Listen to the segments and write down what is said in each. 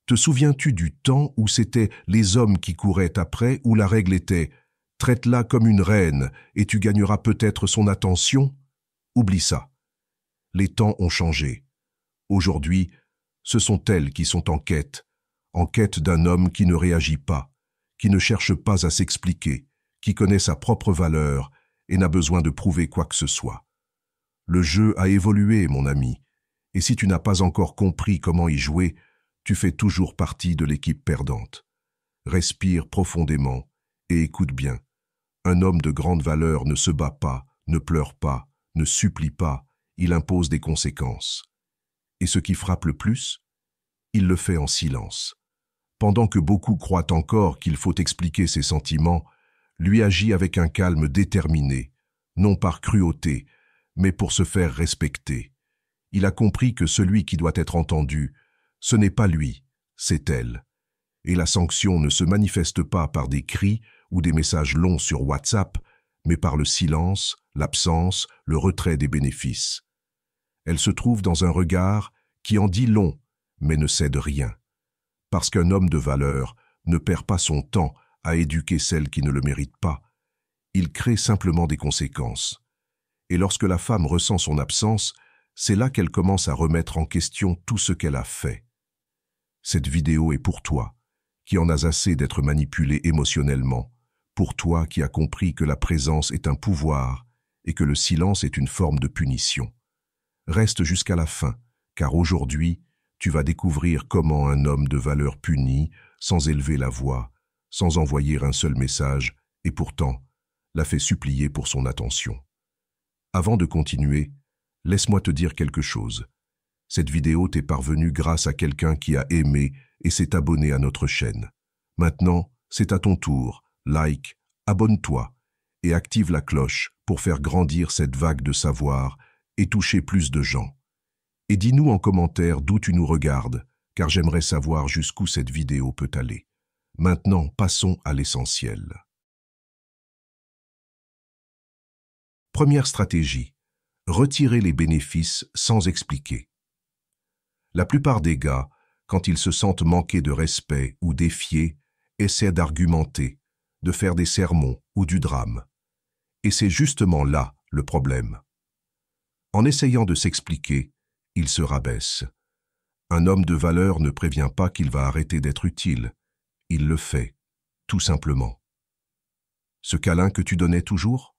Te souviens-tu du temps où c'étaient les hommes qui couraient après, où la règle était « traite-la comme une reine et tu gagneras peut-être son attention » Oublie ça. Les temps ont changé. Aujourd'hui, ce sont elles qui sont en quête d'un homme qui ne réagit pas, qui ne cherche pas à s'expliquer, qui connaît sa propre valeur et n'a besoin de prouver quoi que ce soit. Le jeu a évolué, mon ami, et si tu n'as pas encore compris comment y jouer, tu fais toujours partie de l'équipe perdante. Respire profondément et écoute bien. Un homme de grande valeur ne se bat pas, ne pleure pas, ne supplie pas, il impose des conséquences. Et ce qui frappe le plus, il le fait en silence. Pendant que beaucoup croient encore qu'il faut expliquer ses sentiments, lui agit avec un calme déterminé, non par cruauté, mais pour se faire respecter. Il a compris que celui qui doit être entendu, ce n'est pas lui, c'est elle. Et la sanction ne se manifeste pas par des cris ou des messages longs sur WhatsApp, mais par le silence, l'absence, le retrait des bénéfices. Elle se trouve dans un regard qui en dit long, mais ne cède rien. Parce qu'un homme de valeur ne perd pas son temps à éduquer celle qui ne le mérite pas. Il crée simplement des conséquences. Et lorsque la femme ressent son absence, c'est là qu'elle commence à remettre en question tout ce qu'elle a fait. Cette vidéo est pour toi, qui en as assez d'être manipulé émotionnellement, pour toi qui as compris que la présence est un pouvoir et que le silence est une forme de punition. Reste jusqu'à la fin, car aujourd'hui, tu vas découvrir comment un homme de valeur punit, sans élever la voix, sans envoyer un seul message, et pourtant, l'a fait supplier pour son attention. Avant de continuer, laisse-moi te dire quelque chose. Cette vidéo t'est parvenue grâce à quelqu'un qui a aimé et s'est abonné à notre chaîne. Maintenant, c'est à ton tour. Like, abonne-toi et active la cloche pour faire grandir cette vague de savoir et toucher plus de gens. Et dis-nous en commentaire d'où tu nous regardes, car j'aimerais savoir jusqu'où cette vidéo peut aller. Maintenant, passons à l'essentiel. Première stratégie. Retirer les bénéfices sans expliquer. La plupart des gars, quand ils se sentent manquer de respect ou défiés, essaient d'argumenter, de faire des sermons ou du drame. Et c'est justement là le problème. En essayant de s'expliquer, ils se rabaissent. Un homme de valeur ne prévient pas qu'il va arrêter d'être utile. Il le fait, tout simplement. Ce câlin que tu donnais toujours?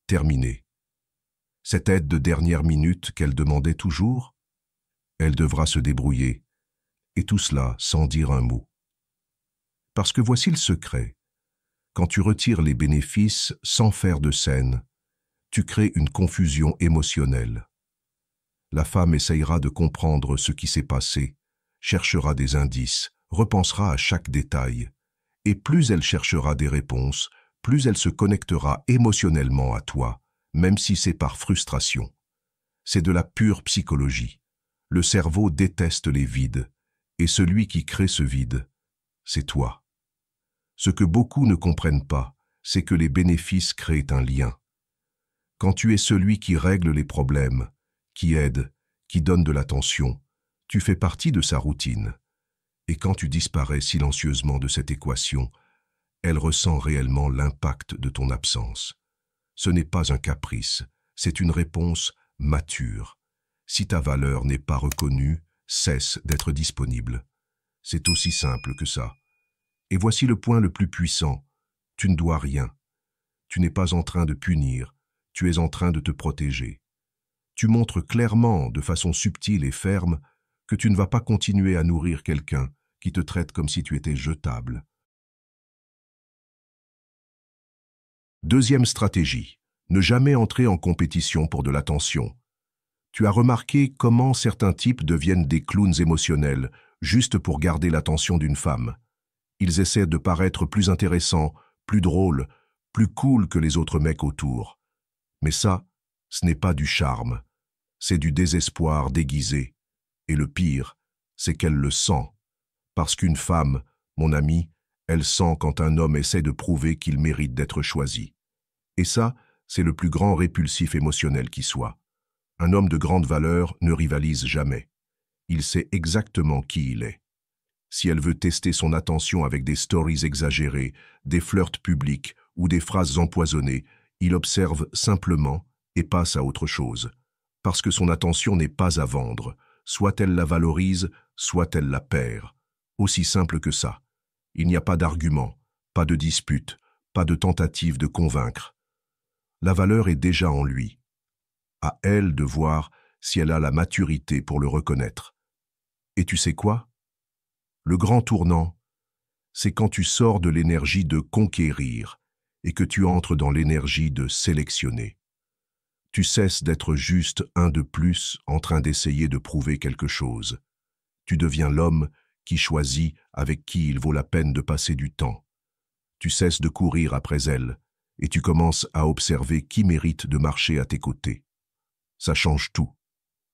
Terminé. Cette aide de dernière minute qu'elle demandait toujours? Elle devra se débrouiller, et tout cela sans dire un mot. Parce que voici le secret. Quand tu retires les bénéfices sans faire de scène, tu crées une confusion émotionnelle. La femme essayera de comprendre ce qui s'est passé, cherchera des indices, repensera à chaque détail, et plus elle cherchera des réponses, plus elle se connectera émotionnellement à toi, même si c'est par frustration. C'est de la pure psychologie. Le cerveau déteste les vides, et celui qui crée ce vide, c'est toi. Ce que beaucoup ne comprennent pas, c'est que les bénéfices créent un lien. Quand tu es celui qui règle les problèmes, qui aide, qui donne de l'attention, tu fais partie de sa routine. Et quand tu disparais silencieusement de cette équation, elle ressent réellement l'impact de ton absence. Ce n'est pas un caprice, c'est une réponse mature. Si ta valeur n'est pas reconnue, cesse d'être disponible. C'est aussi simple que ça. Et voici le point le plus puissant. Tu ne dois rien. Tu n'es pas en train de punir, tu es en train de te protéger. Tu montres clairement, de façon subtile et ferme, que tu ne vas pas continuer à nourrir quelqu'un qui te traite comme si tu étais jetable. Deuxième stratégie. Ne jamais entrer en compétition pour de l'attention. Tu as remarqué comment certains types deviennent des clowns émotionnels juste pour garder l'attention d'une femme. Ils essaient de paraître plus intéressants, plus drôles, plus cool que les autres mecs autour. Mais ça, ce n'est pas du charme. C'est du désespoir déguisé. Et le pire, c'est qu'elle le sent. Parce qu'une femme, mon ami, elle sent quand un homme essaie de prouver qu'il mérite d'être choisi. Et ça, c'est le plus grand répulsif émotionnel qui soit. Un homme de grande valeur ne rivalise jamais. Il sait exactement qui il est. Si elle veut tester son attention avec des stories exagérées, des flirts publics ou des phrases empoisonnées, il observe simplement et passe à autre chose. Parce que son attention n'est pas à vendre, soit elle la valorise, soit elle la perd. Aussi simple que ça. Il n'y a pas d'argument, pas de dispute, pas de tentative de convaincre. La valeur est déjà en lui. À elle de voir si elle a la maturité pour le reconnaître. Et tu sais quoi? Le grand tournant, c'est quand tu sors de l'énergie de conquérir et que tu entres dans l'énergie de sélectionner. Tu cesses d'être juste un de plus en train d'essayer de prouver quelque chose. Tu deviens l'homme qui choisit avec qui il vaut la peine de passer du temps. Tu cesses de courir après elle et tu commences à observer qui mérite de marcher à tes côtés. Ça change tout.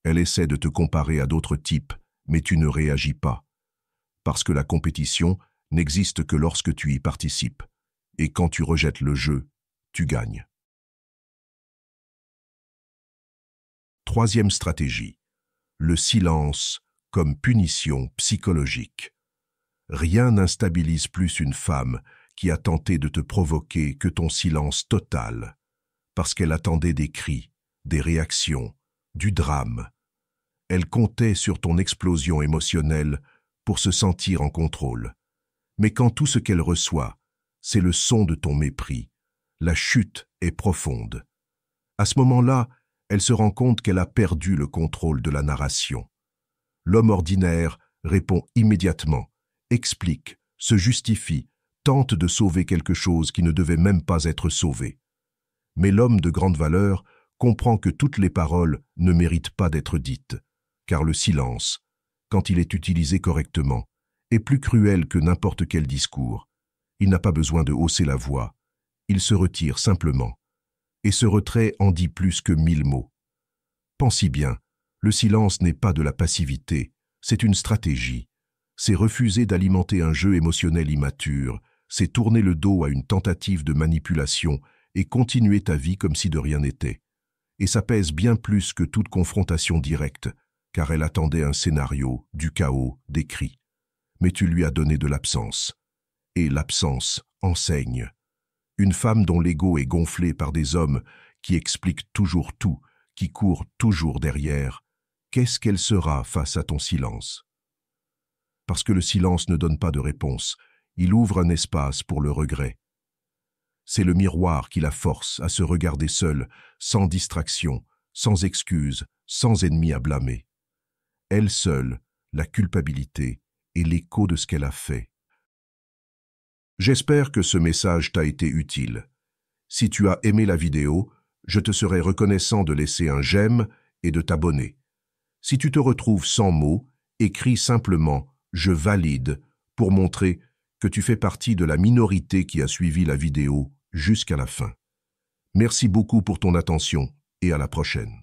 Elle essaie de te comparer à d'autres types, mais tu ne réagis pas. Parce que la compétition n'existe que lorsque tu y participes. Et quand tu rejettes le jeu, tu gagnes. Troisième stratégie. Le silence comme punition psychologique. Rien n'instabilise plus une femme qui a tenté de te provoquer que ton silence total, parce qu'elle attendait des cris, des réactions, du drame. Elle comptait sur ton explosion émotionnelle pour se sentir en contrôle. Mais quand tout ce qu'elle reçoit, c'est le son de ton mépris, la chute est profonde. À ce moment-là, elle se rend compte qu'elle a perdu le contrôle de la narration. L'homme ordinaire répond immédiatement, explique, se justifie, tente de sauver quelque chose qui ne devait même pas être sauvé. Mais l'homme de grande valeur comprend que toutes les paroles ne méritent pas d'être dites, car le silence, quand il est utilisé correctement, est plus cruel que n'importe quel discours. Il n'a pas besoin de hausser la voix, il se retire simplement, et ce retrait en dit plus que 1000 mots. Pense-y bien, le silence n'est pas de la passivité, c'est une stratégie. C'est refuser d'alimenter un jeu émotionnel immature, c'est tourner le dos à une tentative de manipulation et continuer ta vie comme si de rien n'était. Et ça pèse bien plus que toute confrontation directe, car elle attendait un scénario, du chaos, des cris. Mais tu lui as donné de l'absence. Et l'absence enseigne. Une femme dont l'ego est gonflé par des hommes qui expliquent toujours tout, qui courent toujours derrière, qu'est-ce qu'elle sera face à ton silence? Parce que le silence ne donne pas de réponse, il ouvre un espace pour le regret. C'est le miroir qui la force à se regarder seule, sans distraction, sans excuse, sans ennemi à blâmer. Elle seule, la culpabilité et l'écho de ce qu'elle a fait. J'espère que ce message t'a été utile. Si tu as aimé la vidéo, je te serai reconnaissant de laisser un j'aime et de t'abonner. Si tu te retrouves sans mots, écris simplement « Je valide » pour montrer que tu fais partie de la minorité qui a suivi la vidéo jusqu'à la fin. Merci beaucoup pour ton attention et à la prochaine.